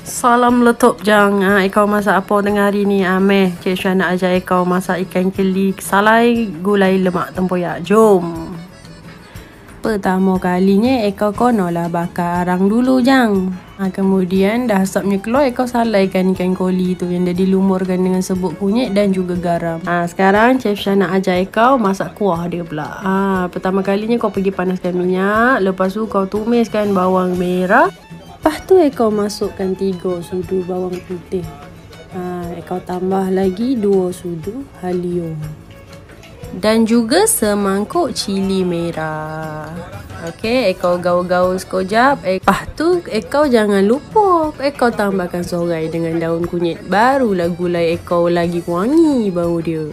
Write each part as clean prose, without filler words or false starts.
Salam letup jang. Ikau masak apa tengah hari ni? Meh, Cik Syah nak ajar ikau masak ikan keli salai gulai lemak tempoyak. Jom. Pertama kalinya ikau konolah bakar arang dulu jang. Kemudian dah asapnya keluar, ikau salaikan ikan koli tu yang dah dilumurkan dengan serbuk kunyit dan juga garam. Sekarang Cik Syah nak ajar ikau masak kuah dia pula. Pertama kalinya kau pergi panaskan minyak, lepas tu kau tumiskan bawang merah. Lepas tu kau masukkan 3 sudu bawang putih. Kau tambah lagi 2 sudu halio. Dan juga semangkuk cili merah. Okey, kau gaul-gaul sekejap. Lepas tu kau jangan lupa kau tambahkan sorai dengan daun kunyit. Barulah gulai kau lagi wangi bau dia.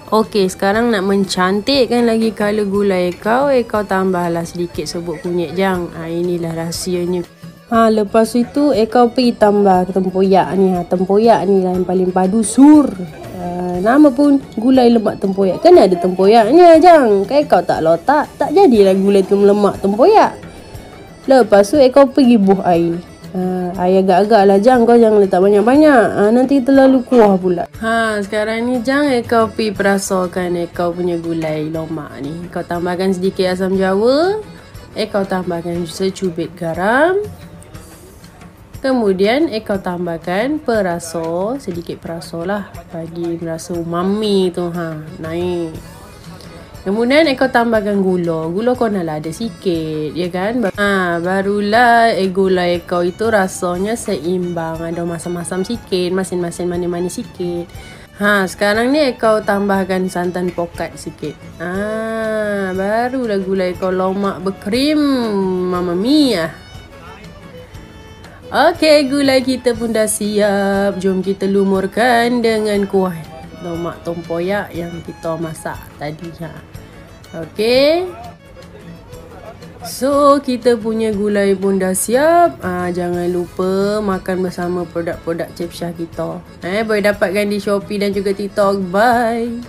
Okey, sekarang nak mencantikkan lagi colour gulai kau tambahlah sedikit serbuk kunyit jang. Inilah rahsianya. Lepas itu kau pergi tambah tempoyak ni. Tempoyak ni lah yang paling padu sur. Nama pun gulai lemak tempoyak. Kan ada tempoyaknya jang. Kau tak lotak, tak jadilah gulai lemak tempoyak. Lepas tu kau pergi buh air. Air agak-agak lah jang. Kau jangan letak banyak-banyak. Nanti terlalu kuah pula. Sekarang ni jang kau pergi perasakan kau punya gulai lemak ni. Kau tambahkan sedikit asam jawa. Kau tambahkan secubit garam. Kemudian kau tambahkan peraso, sedikit peraso lah bagi rasa umami tu naik. Kemudian kau tambahkan gula. Gula kau nak ada sikit, ya kan? Barulah gulai kau itu rasanya seimbang, ada masam-masam sikit, masin-masin manis-manis sikit. Sekarang ni kau tambahkan santan pokat sikit. Barulah gulai kau lemak berkrim, Mamma Mia. Okey, gulai kita pun dah siap. Jom kita lumurkan dengan kuah lemak tempoyak yang kita masak tadi. Okey. So, kita punya gulai pun dah siap. Jangan lupa makan bersama produk-produk Cik Syah kita. Boleh dapatkan di Shopee dan juga TikTok. Bye.